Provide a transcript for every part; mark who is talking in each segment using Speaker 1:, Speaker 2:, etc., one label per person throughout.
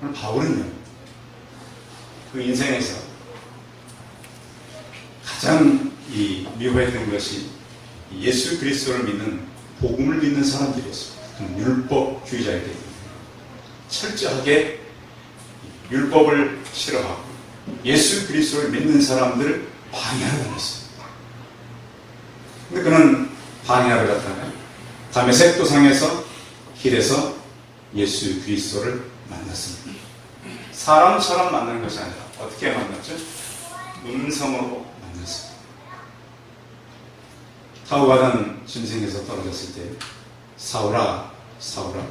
Speaker 1: 오늘 바울은요, 그 인생에서 가장 미워했던 것이 예수 그리스도를 믿는, 복음을 믿는 사람들이었습니다. 율법주의자이기 때문에 철저하게 율법을 싫어하고 예수 그리스도를 믿는 사람들을 방해하러 다녔습니다. 근데 그는 방해하러 갔다가 다메섹 도상에서 길에서 예수 그리스도를 만났습니다. 사람처럼 만나는 것이 아니라 어떻게 만났죠? 음성으로 만났습니다. 타고가는 전쟁에서 떨어졌을 때 사울아, 사울아,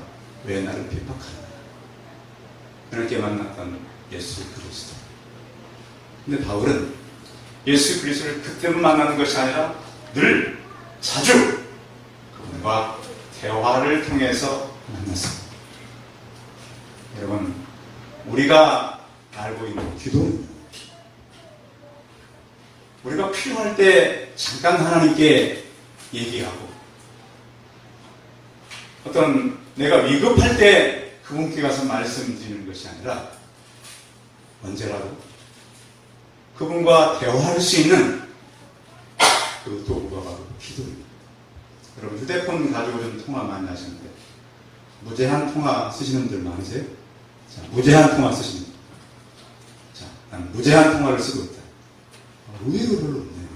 Speaker 1: 왜 나를 핍박하느냐? 그렇게 만났던 예수 그리스도. 근데 바울은 예수 그리스도를 그때만 만나는 것이 아니라 늘 자주 그분과 대화를 통해서 만났습니다. 여러분, 우리가 알고 있는 기도는 우리가 필요할 때 잠깐 하나님께 얘기하고, 어떤 내가 위급할 때 그분께 가서 말씀드리는 것이 아니라 언제라도 그분과 대화할 수 있는 그 도구가 바로 기도입니다. 여러분, 휴대폰 가지고 좀 통화 많이 하시는데 무제한 통화 쓰시는 분들 많으세요? 자, 무제한 통화 쓰시는 분. 자, 난 무제한 통화를 쓰고 있다. 의외로 별로 없네요.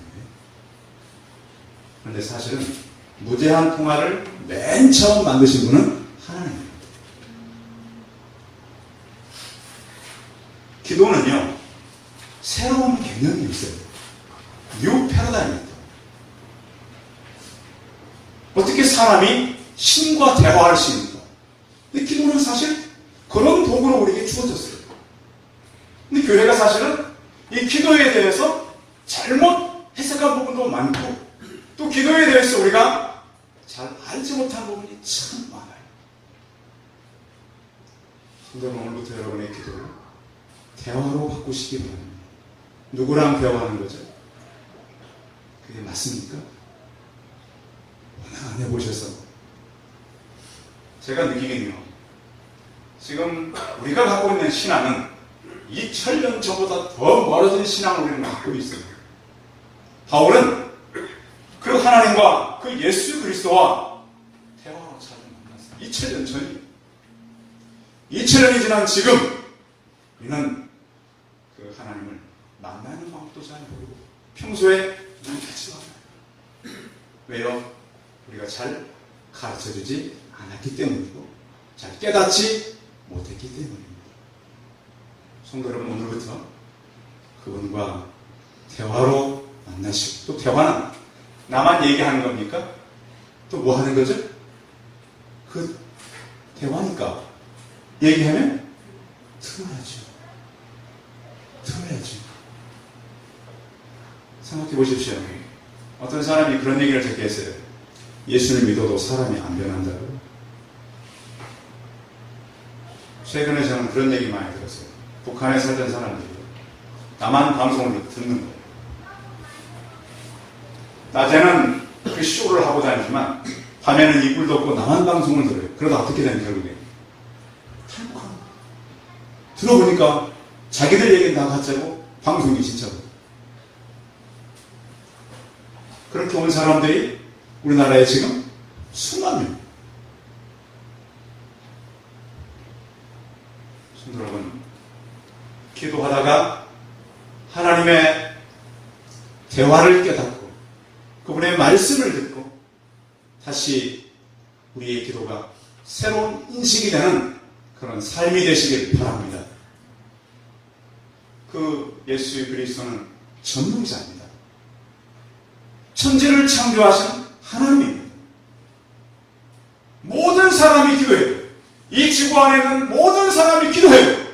Speaker 1: 그런데 사실은 무제한 통화를 맨 처음 만드신 분은 하나님입니다. 기도는요, 새로운 개념이 있어요. 뉴 패러다임입니다. 어떻게 사람이 신과 대화할 수 있는가? 근데 기도는 사실 그런 도구로 우리에게 주어졌어요. 근데 교회가 사실은 이 기도에 대해서 잘못 해석한 부분도 많고, 또 기도에 대해서 우리가 잘 알지 못한 부분이 참 많아요. 근데 오늘부터 여러분의 기도를 대화로 바꾸시기 바랍니다. 누구랑 대화하는 거죠? 그게 맞습니까? 워낙 안 해보셔서. 제가 느끼긴요, 지금 우리가 갖고 있는 신앙은 2000년 전보다 더 멀어진 신앙을 우리는 갖고 있어요. 바울은 그 하나님과 그 예수 그리스도와 대화로 자주 만났어요. 2000년 전이에요. 2000년이 지난 지금 우리는 그 하나님을 만나는 방법도 잘 모르고 평소에 만나지 않아요. 왜요? 우리가 잘 가르쳐주지 않았기 때문이고 잘 깨닫지 못했기 때문입니다. 성도 여러분, 오늘부터 그분과 대화로 만나시고, 또 대화는 나만 얘기하는 겁니까? 또 뭐 하는 거죠? 그 대화니까 얘기하면 들어야죠. 들어야죠. 생각해 보십시오. 어떤 사람이 그런 얘기를 듣게 했어요. 예수를 믿어도 사람이 안 변한다고요? 최근에 저는 그런 얘기 많이 들었어요. 북한에 살던 사람들이 남한 방송을 듣는 거예요. 낮에는 그 쇼를 하고 다니지만 밤에는 이불 덮고 남한 방송을 들어요. 그러다 어떻게 되는 결국에 탈북하는 거예요. 들어보니까 자기들 얘기는 다 가짜고 방송이 진짜고. 그렇게 온 사람들이 우리나라에 지금 수만 명. 성도 여러분, 기도하다가 하나님의 대화를 깨닫고 그분의 말씀을 듣고 다시 우리의 기도가 새로운 인식이 되는 그런 삶이 되시길 바랍니다. 그 예수 그리스도는 전능자입니다. 천지를 창조하신 하나님입니다. 모든 사람이 기도해요. 이 지구 안에 있는 모든 사람이 기도해요.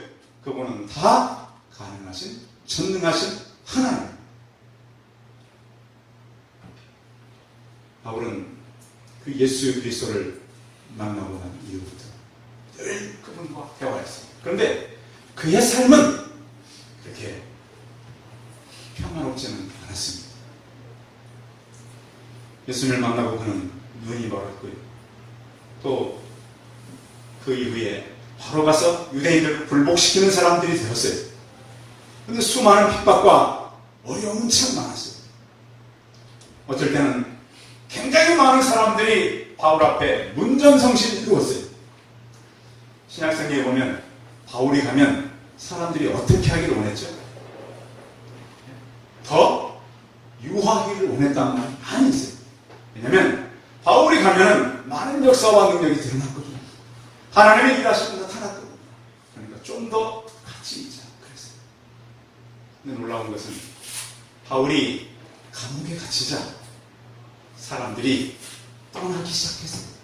Speaker 1: 그분은 다 가능하신, 전능하신 하나님. 바울은 그 예수 그리스도를 만나고 난 이후부터 늘 그분과 대화했습니다. 그런데 그의 삶은 그렇게 평화롭지는 않았습니다. 예수님을 만나고 그는 눈이 멀었고요. 또 그 이후에 바로 가서 유대인들을 굴복시키는 사람들이 되었어요. 그런데 수많은 핍박과 어려움은 참 많았어요. 어쩔 때는 굉장히 많은 사람들이 바울 앞에 문전성시를 이루었어요. 신약성경에 보면 바울이 가면 사람들이 어떻게 하기를 원했죠? 더 유하기를 원했다는 말이 많이 있어요. 왜냐하면 바울이 가면 많은 역사와 능력이 드러났거든요. 하나님의 일하심이 나타났거든요. 그러니까 좀 더 같이 있자 그랬어요. 근데 놀라운 것은 바울이 감옥에 갇히자 사람들이 떠나기 시작했어요.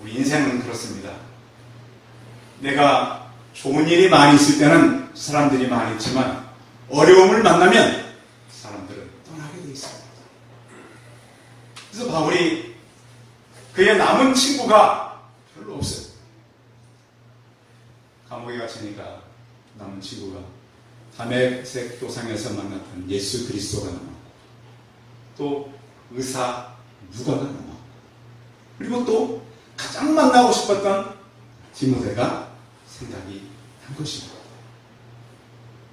Speaker 1: 우리 인생은 그렇습니다. 내가 좋은 일이 많이 있을 때는 사람들이 많이 있지만 어려움을 만나면 사람들은 떠나게 돼 있습니다. 그래서 바울이 그의 남은 친구가 별로 없어요. 감옥에 갇히니까 남은 친구가 다메섹 도상에서 만났던 예수 그리스도가 남았고 또 의사 누가가 남았고 그리고 또 가장 만나고 싶었던 디모데가 생각이 난 것입니다.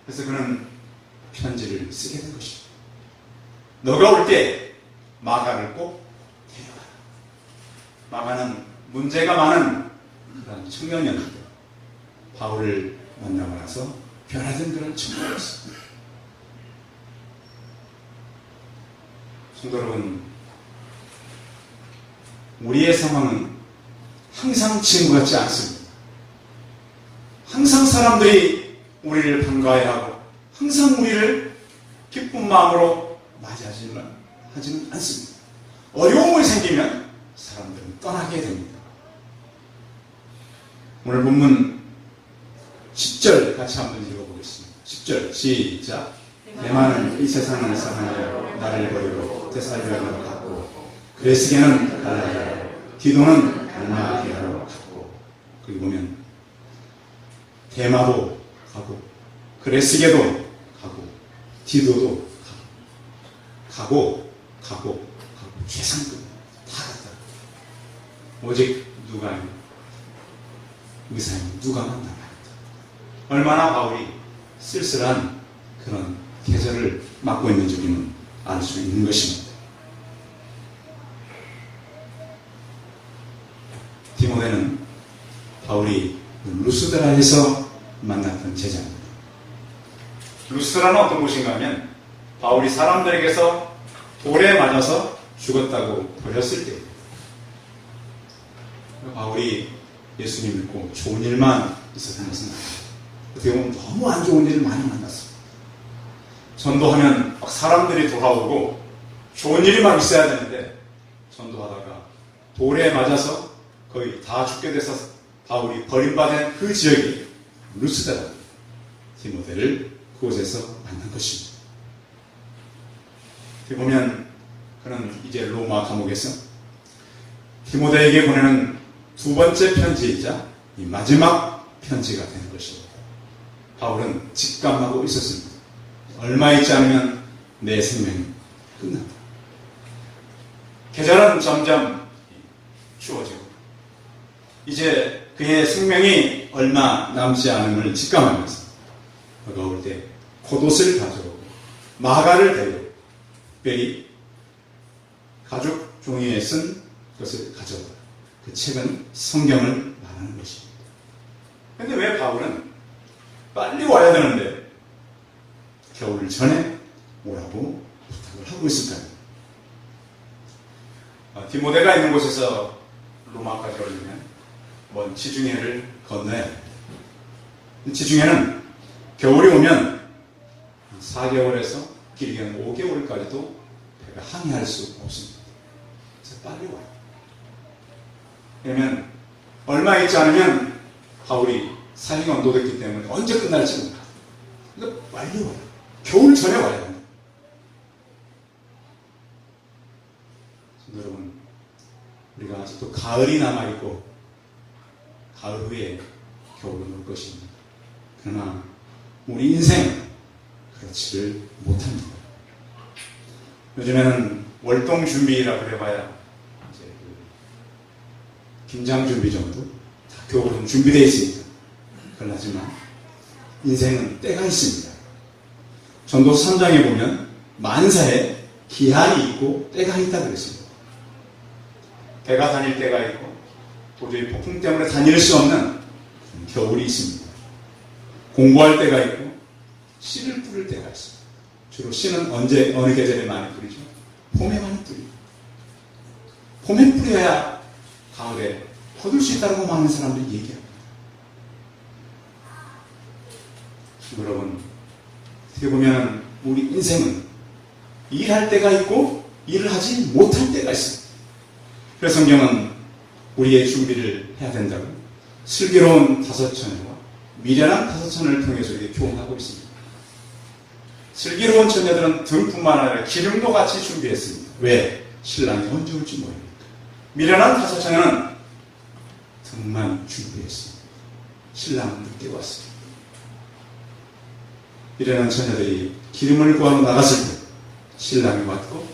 Speaker 1: 그래서 그는 편지를 쓰게 된 것입니다. 너가 올 때 마가를 꼭 데려가라. 마가는 문제가 많은 그런 청년이었는데 바울을 만나고 나서 변화된 그런 청년이었습니다. 성도 여러분, 우리의 상황은 항상 친구 같지 않습니다. 항상 사람들이 우리를 반가워하고 항상 우리를 기쁜 마음으로 맞이하지는 않습니다. 어려움이 생기면 사람들은 떠나게 됩니다. 오늘 본문 10절 같이 한번 읽어보겠습니다. 10절 시작. 대만은 이 세상을 사랑하여 나를 버리고 데살로니가로 갔고 그레스게는 갈라디아로 디도는 달마티아로 갔고 거기 보면 대마도 가고 그레스게도 가고 디도도 가고 최상급 다 갔다. 오직 누가 의사인 누가만 남아있다. 얼마나 바울이 쓸쓸한 그런 계절을 맞고 있는지 우리는 알 수 있는 것입니다. 디모데는 바울이 루스드라에서 만났던 제자입니다. 루스드라는 어떤 곳인가 하면 바울이 사람들에게서 돌에 맞아서 죽었다고 버렸을 때 바울이 예수님 믿고 좋은 일만 있었던 것은 아니에요. 어떻게 보면 너무 안 좋은 일을 많이 만났습니다. 전도하면 막 사람들이 돌아오고 좋은 일이만 있어야 되는데 전도하다가 돌에 맞아서 거의 다 죽게 돼서 바울이 버림받은 그 지역이 루스드라, 디모데를 그곳에서 만난 것입니다. 어떻게 보면 그는 이제 로마 감옥에서 디모데에게 보내는 두 번째 편지이자 이 마지막 편지가 되는 것입니다. 바울은 직감하고 있었습니다. 얼마 있지 않으면 내 생명이 끝난다. 계절은 점점 추워지고 이제 그의 생명이 얼마 남지 않음을 직감하면서 그가 올 때 겉옷을 가져오고 마가를 데리고 특별히 가죽 종이에 쓴 것을 가져오다. 그 책은 성경을 말하는 것입니다. 그런데 왜 바울은 빨리 와야 되는데 겨울 전에 오라고 부탁을 하고 있을까요? 디모데가 있는 곳에서 로마까지 오려면 먼 지중해를 건너야 합니다. 지중해는 겨울이 오면 4개월에서 길게는 5개월까지도 배가 항해할 수 없습니다. 그래서 빨리 와요. 왜냐면 얼마 있지 않으면 바울이 사형이 언도됐기 때문에 언제 끝날지 몰라요. 그러니까 빨리 와요. 겨울 전에 와야 합니다. 여러분, 우리가 아직도 가을이 남아있고 가을 후에 겨울은 올 것입니다. 그러나 우리 인생은 그렇지를 못합니다. 요즘에는 월동 준비라고 해봐야 이제 김장 준비 정도 다 겨울은 준비되어 있습니다. 그러나지만 인생은 때가 있습니다. 전도서 3장에 보면 만사에 기한이 있고 때가 있다 그랬습니다. 배가 다닐 때가 있고 도저히 폭풍 때문에 다닐 수 없는 겨울이 있습니다. 공부할 때가 있고 씨를 뿌릴 때가 있습니다. 주로 씨는 어느 계절에 많이 뿌리죠? 봄에 많이 뿌리죠. 봄에 뿌려야 가을에 거둘 수 있다고 많은 사람들이 얘기합니다. 여러분, 어떻게 보면 우리 인생은 일할 때가 있고 일을 하지 못할 때가 있습니다. 그래서 성경은 우리의 준비를 해야 된다고 슬기로운 다섯 처녀와 미련한 다섯 처녀를 통해서 이렇게 교훈하고 있습니다. 슬기로운 처녀들은 등뿐만 아니라 기름도 같이 준비했습니다. 왜? 신랑이 언제 올지 모르니까. 미련한 다섯 처녀는 등만 준비했습니다. 신랑은 늦게 왔습니다. 미련한 처녀들이 기름을 구하러 나갔을 때 신랑이 왔고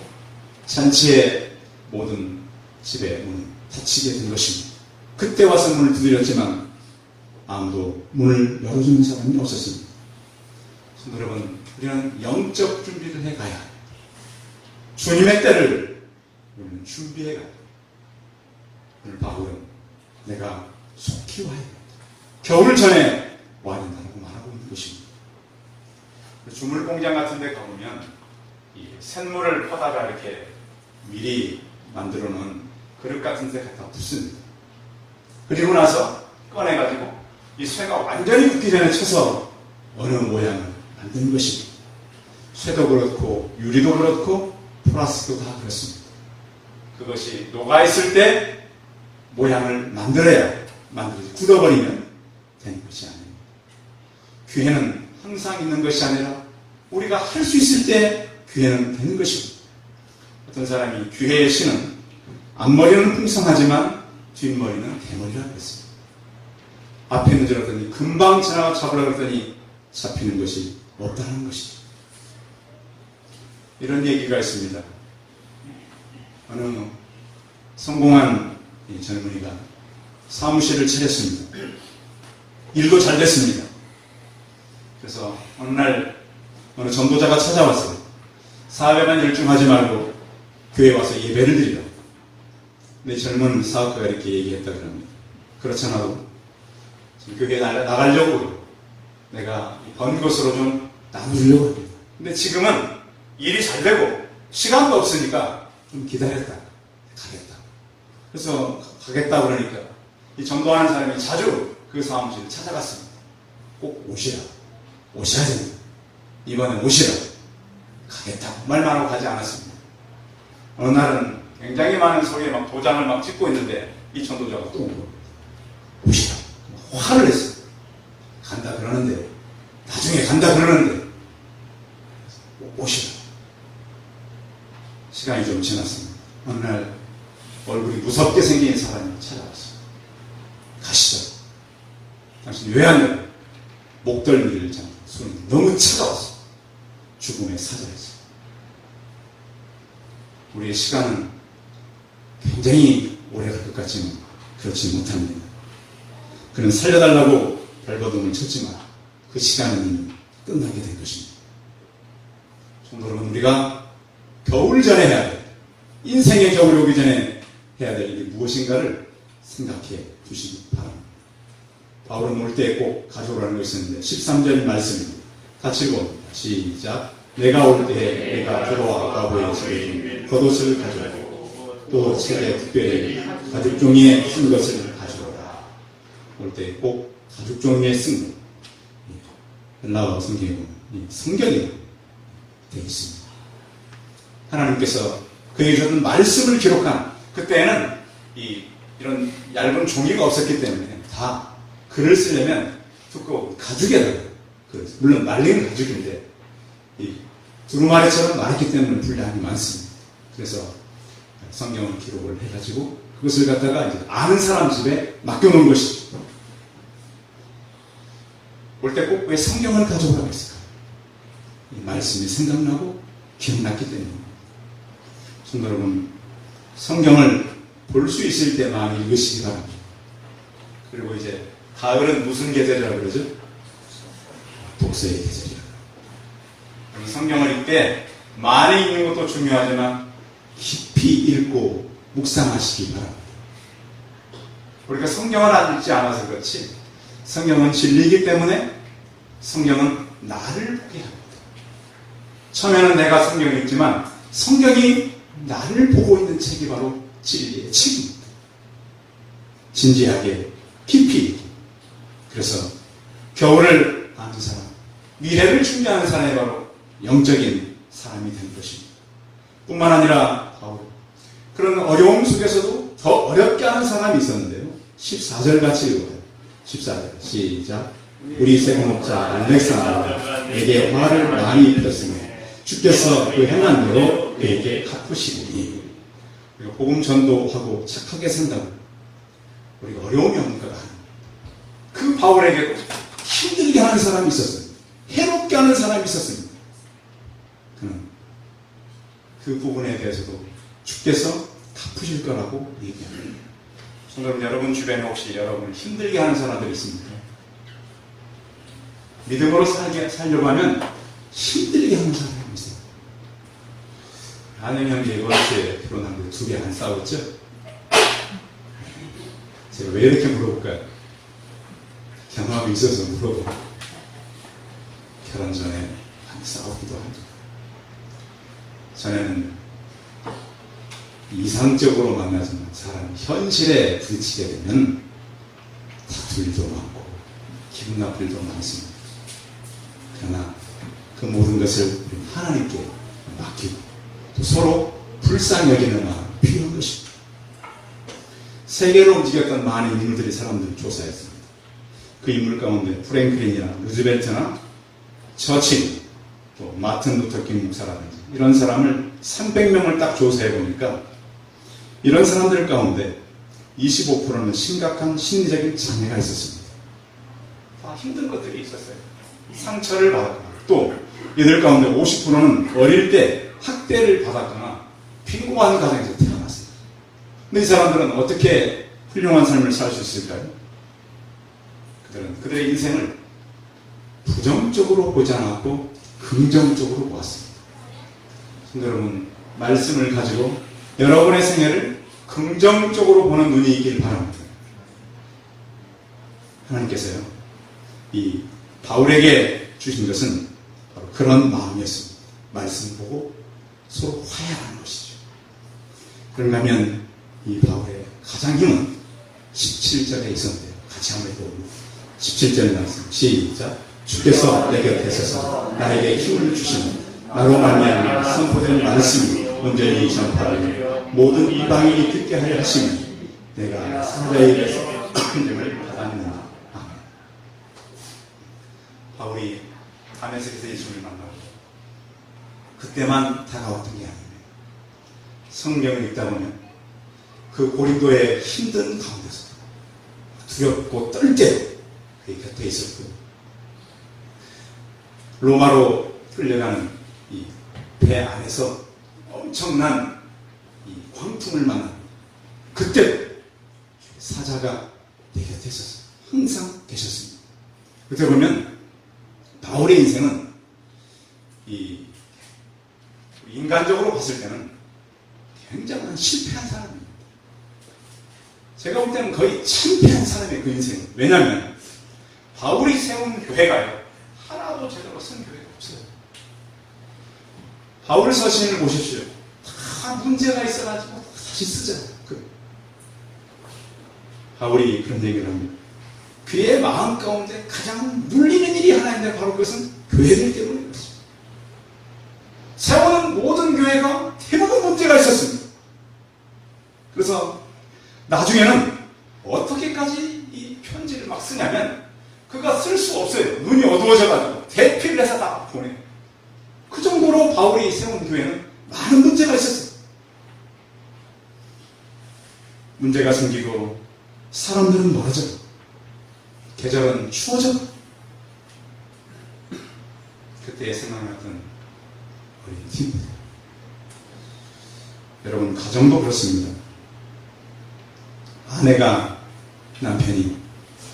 Speaker 1: 잔치의 모든 집의 문은 닫히게 된 것입니다. 그때 와서 문을 두드렸지만 아무도 문을 열어주는 사람이 없었습니다. 여러분, 우리는 영적 준비를 해가야 합니다. 주님의 때를 우리는 준비해가야 합니다. 오늘 바울은 내가 속히 와야 합니다. 겨울 전에 와야 된다고 말하고 있는 것입니다. 주물공장 같은 데 가보면 이 쇳물을 퍼다가 이렇게 미리 만들어 놓은 그릇 같은 데 갖다 붓습니다. 그리고 나서 꺼내가지고 이 쇠가 완전히 굳기 전에 쳐서 어느 모양을 만드는 것입니다. 쇠도 그렇고 유리도 그렇고 플라스틱도 다 그렇습니다. 그것이 녹아있을 때 모양을 만들어야 만들어지 굳어버리면 되는 것이 아닙니다. 교회는 항상 있는 것이 아니라 우리가 할 수 있을 때 교회는 되는 것입니다. 어떤 사람이 교회의 신은 앞머리는 풍성하지만 뒷머리는 대머리라고 했습니다. 앞에 있는 줄 알았더니 금방 지나가 잡으려고 했더니 잡히는 것이 없다는 것이죠. 이런 얘기가 있습니다. 어느 성공한 젊은이가 사무실을 차렸습니다. 일도 잘 됐습니다. 그래서 어느 날 어느 전도자가 찾아왔어요. 사업에만 열중하지 말고 교회에 와서 예배를 드리라. 근데 젊은 사업가가 이렇게 얘기했다 그럽니다. 그렇잖아도 지금 교회에 나가려고 내가 번 것으로 좀 나누려고 합니다. 근데 지금은 일이 잘 되고 시간도 없으니까 좀 기다렸다. 가겠다. 그래서 가겠다 그러니까 이 전도하는 사람이 자주 그 사무실을 찾아갔습니다. 꼭 오시라. 오셔야 됩니다. 이번에 오시라. 가겠다고 말만 하고 가지 않았습니다. 어느 날은 굉장히 많은 소리에 막 도장을 막 찍고 있는데 이 전도자가 또 온 겁니다. 오시라. 화를 냈어요. 간다 그러는데 나중에 간다 그러는데 오시라. 시간이 좀 지났습니다. 어느 날 얼굴이 무섭게 생긴 사람이 찾아왔어요. 가시죠. 당신 왜 안 돼? 목덜미를 잡는 손이 너무 차가웠어. 죽음의 사자였어. 우리의 시간은 굉장히 오래 갈 것 같지만 그렇지 못합니다. 그는 살려달라고 발버둥을 쳤지만 그 시간은 이미 끝나게 된 것입니다. 성도 여러분, 우리가 겨울 전에 해야 될, 인생의 겨울이 오기 전에 해야 될 일이 무엇인가를 생각해 주시기 바랍니다. 바울은 올 때 꼭 가져오라는 것이 있는데 13절 말씀입니다. 같이 읽어봅니다. 시작. 내가 올 때 내가 들어와 가보에서 겉옷을 가져오고 또 책에 특별히 가죽 종이에 쓴 것을 가져오라. 올 때 꼭 가죽 종이에 쓴 것. 헬라어 성경에 보면 성경이 되어 있습니다. 하나님께서 그에게 주는 말씀을 기록한 그때는 이런 얇은 종이가 없었기 때문에 다 글을 쓰려면 두꺼운 가죽에다가 물론 말린 가죽인데 이 두루마리처럼 많았기 때문에 분량이 많습니다. 그래서 성경을 기록을 해가지고 그것을 갖다가 이제 아는 사람 집에 맡겨놓은 것이죠. 올 때 꼭 왜 성경을 가져오라고 했을까? 이 말씀이 생각나고 기억났기 때문입니다. 성도 여러분, 성경을 볼 수 있을 때만 읽으시기 바랍니다. 그리고 이제 가을은 무슨 계절이라고 그러죠? 독서의 계절이라고. 성경을 읽을 때 많이 읽는 것도 중요하지만 깊이 읽고 묵상하시기 바랍니다. 우리가 성경을 안 읽지 않아서 그렇지 성경은 진리이기 때문에 성경은 나를 보게 합니다. 처음에는 내가 성경을 읽지만 성경이 나를 보고 있는 책이 바로 진리의 책입니다. 진지하게 깊이. 그래서 겨울을 아는 사람, 미래를 준비하는 사람이 바로 영적인 사람이 되는 것입니다. 뿐만 아니라 바울, 그런 어려움 속에서도 더 어렵게 하는 사람이 있었는데요. 14절 같이 읽어요. 14절 시작. 우리 세금업자 알렉산더에게 화를 많이 입혔으며 주께서 그 행한 대로 그에게 갚으시리니. 우리가 복음 전도하고 착하게 산다고 우리가 어려움이 없는 것 아닙니다. 그 바울에게도 힘들게 하는 사람이 있었어요. 해롭게 하는 사람이 있었습니다. 그는 그 부분에 대해서도 주께서 갚으실 거라고 얘기합니다. 성도 여러분 주변에 혹시 여러분을 힘들게 하는 사람들이 있습니까? 믿음으로 살려고 하면 힘들게 하는 사람이 있어요. 아는 형제 이번 주에 결혼하는데 둘이 안 싸웠죠? 제가 왜 이렇게 물어볼까요? 경험이 있어서 물어보고 결혼 전에 많이 싸우기도 합니다. 전에는 이상적으로 만나지만 사람이 현실에 부딪히게 되면 다툴 일도 많고 기분 나쁠 일도 많습니다. 그러나 그 모든 것을 하나님께 맡기고 또 서로 불쌍히 여기는 마음이 필요한 것입니다. 세계를 움직였던 많은 인물들이 사람들을 조사했습니다. 그 인물 가운데 프랭클린이나 루즈벨트나 처칠, 또 마틴 루터 킹 목사라든지 이런 사람을 300명을 딱 조사해 보니까 이런 사람들 가운데 25%는 심각한 심리적인 장애가 있었습니다. 다 힘든 것들이 있었어요. 상처를 받았거나 또 이들 가운데 50%는 어릴 때 학대를 받았거나 빈곤한 가정에서 태어났어요. 근데 이 사람들은 어떻게 훌륭한 삶을 살 수 있을까요? 그들은 그들의 인생을 부정적으로 보지 않았고 긍정적으로 보았습니다. 여러분, 말씀을 가지고 여러분의 생애를 긍정적으로 보는 눈이 있길 바랍니다. 하나님께서요, 이 바울에게 주신 것은 바로 그런 마음이었습니다. 말씀 보고 서로 화해하는 것이죠. 그런가 하면 이 바울의 가장 힘은 17절에 있었는데요. 같이 한번 읽어보면 17절에 나왔습니다. 시작. 주께서 내 곁에 서서 나에게 힘을 주시니 나로 말미암아 선포된 말씀이 온전히 전파하여 모든 이방인이 듣게 하려 하시니 내가 사자에게서 힘을 받았느니라. 아멘. 바울이 다메섹에서 예수를 만나고 그때만 다가왔던 게 아닙니다. 성경을 읽다 보면 그 고린도의 힘든 가운데서 두렵고 떨 때도 그의 곁에 있었고 로마로 끌려가는 이 배 안에서 엄청난 이 광풍을 만난 그때 사자가 내 곁에 있었어요. 항상 계셨습니다. 그때 보면 바울의 인생은 이 인간적으로 봤을 때는 굉장한 실패한 사람입니다. 제가 볼 때는 거의 참패한 사람이에요. 그 인생은. 왜냐하면 바울이 세운 교회가요, 하나도 제대로 쓴 교회가 없어요. 바울 서신을 보십시오. 다 문제가 있어가지고 다시 쓰잖아요. 바울이 그런 얘기를 합니다. 그의 마음 가운데 가장 눌리는 일이 하나 있는데 바로 그것은 교회들 때문에 그렇습니다. 세우는 모든 교회가 대부분 문제가 있었습니다. 그래서 나중에는 어떻게까지 이 편지를 막 쓰냐면 그가 쓸 수 없어요. 눈이 어두워져가지고 대피를 해서 다 보내요. 그 정도로 바울이 세운 교회는 많은 문제가 있었어요. 문제가 생기고 사람들은 멀어져, 계절은 추워져. 그때 생각났던 우리 팀. 여러분, 가정도 그렇습니다. 아내가 남편이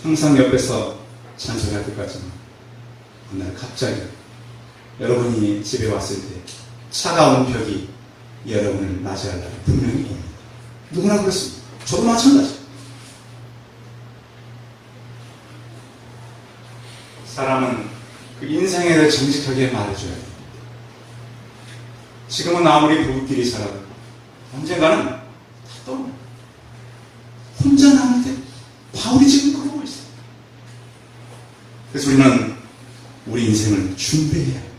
Speaker 1: 항상 옆에서 잔소리할 것 같지만 어느 날 갑자기 여러분이 집에 왔을 때 차가운 벽이 여러분을 맞이하려고 분명히 옵니다. 누구나 그렇습니다. 저도 마찬가지. 사람은 그 인생에 대해 정직하게 말해줘야 됩니다. 지금은 아무리 부부끼리 살아도 언젠가는 다 떠옵니다. 혼자 남을 때 바울이 지금 그러고 있어요. 그래서 우리는 우리 인생을 준비해야 합니다.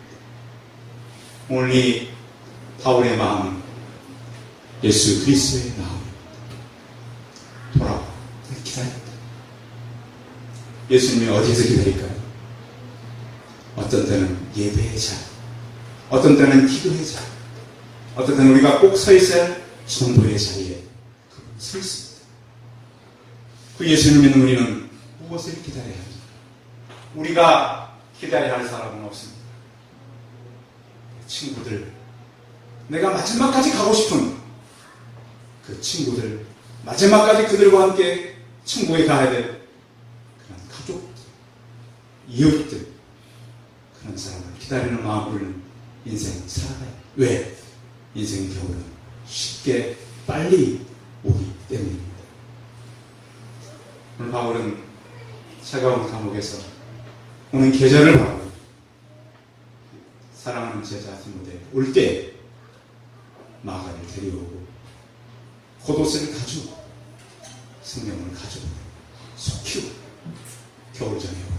Speaker 1: 오늘 이 바울의 마음은 예수 그리스도의 마음입니다. 돌아와 기다립니다. 예수님이 어디에서 기다릴까요? 어떤 때는 예배의 자리, 어떤 때는 기도의 자리, 어떤 때는 우리가 꼭 서 있어야 할 전도의 자리에 서 있습니다. 그 예수님을 믿는 우리는 무엇을 기다려야 합니까? 우리가 기다려야 할 사람은 없습니다. 친구들, 내가 마지막까지 가고 싶은 그 친구들, 마지막까지 그들과 함께 천국에 가야 될 그런 가족들, 이웃들, 그런 사람을 기다리는 마음으로는 인생 살아가요. 왜? 인생의 겨울은 쉽게 빨리 오기 때문입니다. 오늘 바울은 차가운 감옥에서 오는 계절을 바라고 사랑하는 제자 디모데 올 때 마가를 데려오고 겉옷을 가지고 성경을 가지고 속히고 겨울잠에 오고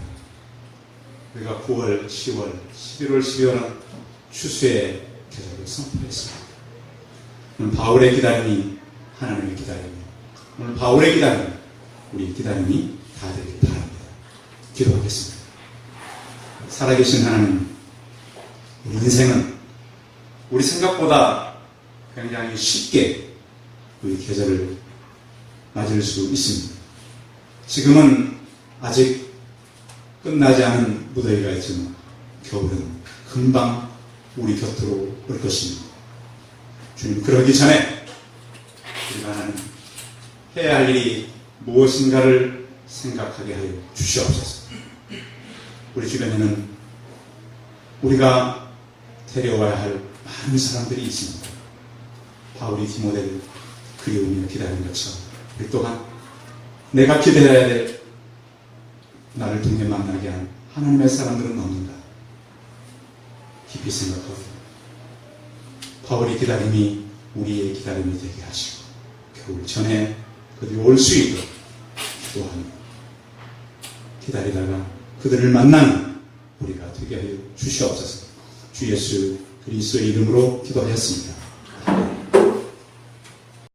Speaker 1: 우리가 9월, 10월, 11월, 12월은 추수의 계절을 선포했습니다. 오늘 바울의 기다림이 하나님의 기다림이, 오늘 바울의 기다림이 우리의 기다림이 다 되길 바랍니다. 기도하겠습니다. 살아계신 하나님, 우리 인생은 우리 생각보다 굉장히 쉽게 우리 계절을 맞을 수 있습니다. 지금은 아직 끝나지 않은 무더위가 있지만 겨울은 금방 우리 곁으로 올 것입니다. 주님, 그러기 전에 우리가 하나님 해야 할 일이 무엇인가를 생각하게 하여 주시옵소서. 우리 주변에는 우리가 데려와야 할 많은 사람들이 있습니다. 바울이 디모데를 그리우며 기다리는 것처럼 우리 또한 내가 기다려야 될 나를 통해 만나게 한 하나님의 사람들은 없는가 깊이 생각하고 바울의 기다림이 우리의 기다림이 되게 하시고 겨울 전에 그들이 올 수 있도록 기도하며 기다리다가 그들을 만나는 우리가 되게 하여 주시옵소서. 주 예수 그리스도의 이름으로 기도하였습니다.